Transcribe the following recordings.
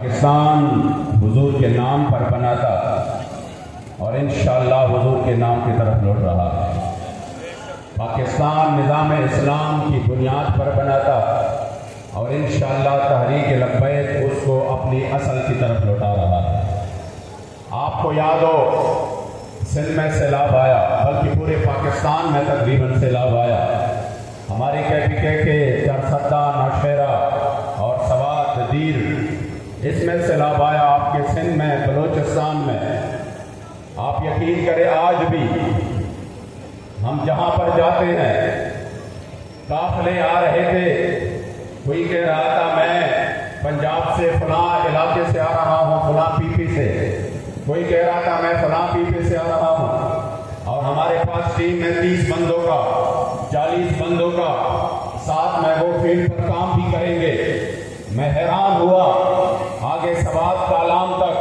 पाकिस्तान हुजूर के नाम पर बना था और इंशाअल्लाह हुजूर के नाम की तरफ लौट रहा है। पाकिस्तान निज़ाम इस्लाम की बुनियाद पर बना था और इंशाअल्लाह तहरीक लब्बैक उसको अपनी असल की तरफ लौटा रहा है। आपको याद हो सिंध में सैलाब आया, बल्कि पूरे पाकिस्तान में तकरीबन सैलाब आया। हमारी KPK के चरसद्दा, नौशेरा और सवात, दीर, इसमें सैलाब आया आपके सिंध में, बलोचिस्तान में। आप यकीन करें आज भी हम जहां पर जाते हैं काफिले आ रहे थे, कोई कह रहा था मैं पंजाब से फलां इलाके से आ रहा हूं, फलां पीपी से, कोई कह रहा था मैं फलां पीपी से आ रहा हूं। और हमारे पास टीम में 30 बंदों का, 40 बंदों का, साथ में वो फील्ड पर काम भी करेंगे। मैं हैरान हुआ, आगे सवात कालाम तक,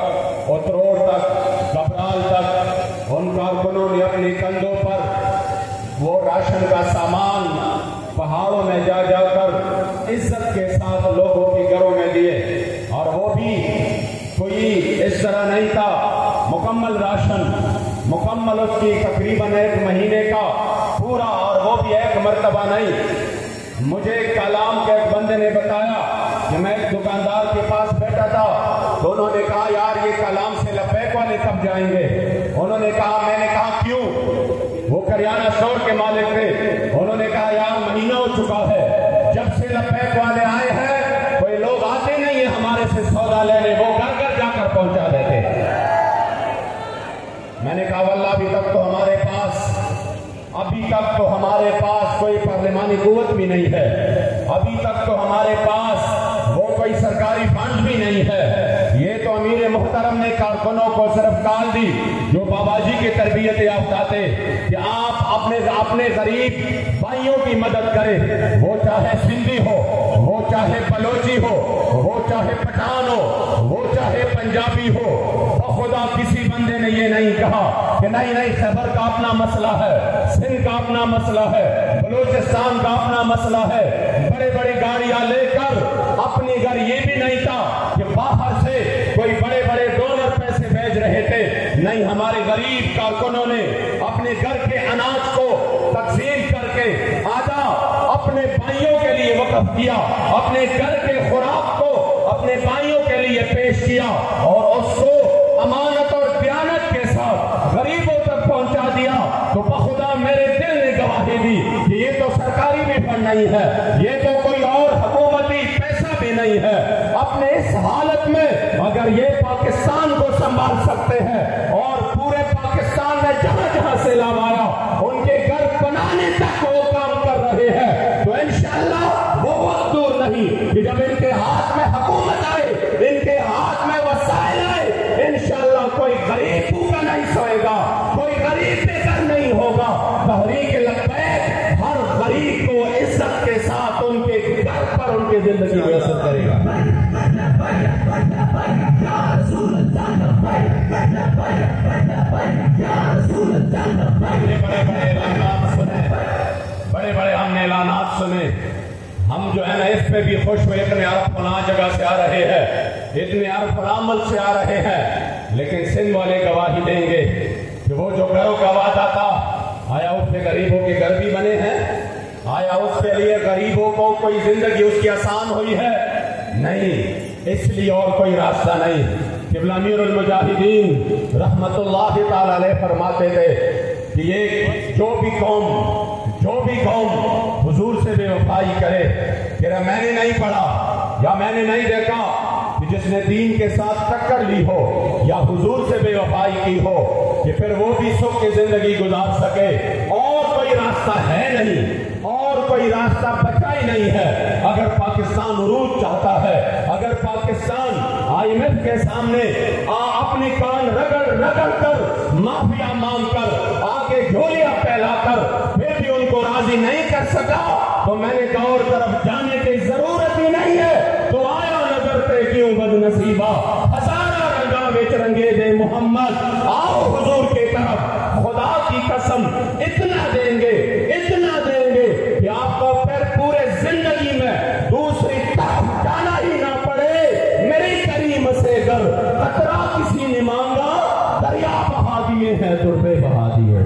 उतरोड़ तक, गबराल तक उन कारकुनों ने अपने कंधों पर वो राशन का सामान पहाड़ों में जा जाकर इज्जत के साथ लोगों के घरों में दिए। और वो भी कोई इस तरह नहीं था, मुकम्मल राशन, मुकम्मल उसकी तकरीबन 1 महीने का पूरा, और वो भी एक मर्तबा नहीं। मुझे कालाम के एक बंदे ने बताया कि मैं एक दुकानदार के पास बैठा था, तो उन्होंने कहा यार ये कालाम से लब्बैक वाले कब जाएंगे? उन्होंने कहा, मैंने कहा क्यों? वो करियाना स्टोर के मालिक थे। उन्होंने कहा यार महीना हो चुका है जब से लब्बैक वाले आए हैं, कोई लोग आते नहीं है हमारे से सौदा लेने, वो घर घर जाकर पहुंचा देते। मैंने कहा वल्लाह अभी तक तो हमारे पास कोई पार्लिमानी कुव्वत भी नहीं है, अभी तक तो हमारे पास वो कोई सरकारी फंड भी नहीं है। ये तो अमीर मोहतरम ने कारकुनों को सिर्फ काल दी जो बाबाजी की तरबियत याफ्ता थे कि आप अपने गरीब भाइयों की मदद करें, वो चाहे सिंधी हो, वो चाहे बलोची हो, वो चाहे पठान हो, वो चाहे पंजाबी हो। खुदा किसी बंदे ने ये नहीं कहा कि नहीं खैबर का अपना मसला है, सिंध का अपना मसला है, बलूचिस्तान का अपना मसला है। बड़े बड़ी गाड़ियां लेकर अपनी घर, ये भी नहीं था कि बाहर से कोई बड़े बड़े डोनर पैसे भेज रहे थे। नहीं, हमारे गरीब कारकुनों ने अपने घर के अनाज को तकसीम करके आधा अपने भाइयों के लिए वक्फ किया, अपने घर के खुराक को अपने भाइयों के लिए पेश किया और उसको अमानत और दयानत के साथ गरीबों तक पहुंचा दिया। तो बखुदा मेरे दिल ने गवाही दी कि ये तो सरकारी भी फंड नहीं है, ये तो कोई और हुकूमती पैसा भी नहीं है। अपने इस हालत में अगर ये पाकिस्तान को संभाल सकते हैं और पूरे पाकिस्तान में जहां जहां सैलाब आया उनके घर बनाने तक वो काम कर रहे हैं, तो इंशाअल्लाह वो वक्त दूर नहीं कि जब इनके हाथ में हुकूमत आए, इनके हाथ में वसाइल आए, इंशाअल्लाह कोई गरीब भूखा नहीं सोएगा, कोई गरीब बेघर नहीं होगा। तहरीक लब्बैक हर गरीब को इज्जत के साथ उनके घर पर उनकी जिंदगी बसर करेगा। बड़े बड़े हमने ऐलानात सुने, हम जो है ना इस पे भी खुश हुए, इतने अरब फलां जगह से आ रहे हैं, इतने अरब फलां मुल्क से आ रहे हैं। लेकिन सिंध वाले गवाही देंगे कि वो जो घरों का वादा था, आया उससे गरीबों के घर भी बने हैं? आया उसके लिए गरीबों को कोई जिंदगी उसकी आसान हुई है? नहीं। इसलिए और कोई रास्ता नहीं। क़िबला अमीरुल मुजाहिदीन रहमतुल्लाह ताला अलैह फरमाते थे कि ये जो भी कौम हुजूर से बेवफाई करे, कि मैंने नहीं पढ़ा या मैंने नहीं देखा कि जिसने दीन के साथ टक्कर ली हो या हुजूर से बेवफाई की हो, कि फिर वो भी सुख की जिंदगी गुजार सके। और कोई रास्ता है नहीं, और कोई रास्ता बचा ही नहीं है। अगर पाकिस्तान उरूज चाहता है, अगर पाकिस्तान IMF के सामने अपने कान रगड़ कर माफिया मांग कर आगे झोलियां फैलाकर फिर भी उनको राजी नहीं कर सका, तो मैंने कहा और तरफ जाने की जरूरत ही नहीं है। तो आया नजर पे क्यों बदनसीबा, हजारा रंगा विच रंगे दे मोहम्मद, आओ हुजूर के तरफ। खुदा की कसम इतना देंगे कि आपको फिर पूरे जिंदगी में दूसरी तरफ जाना ही ना पड़े। मेरी करीम हैं तुरबे बहा दिए।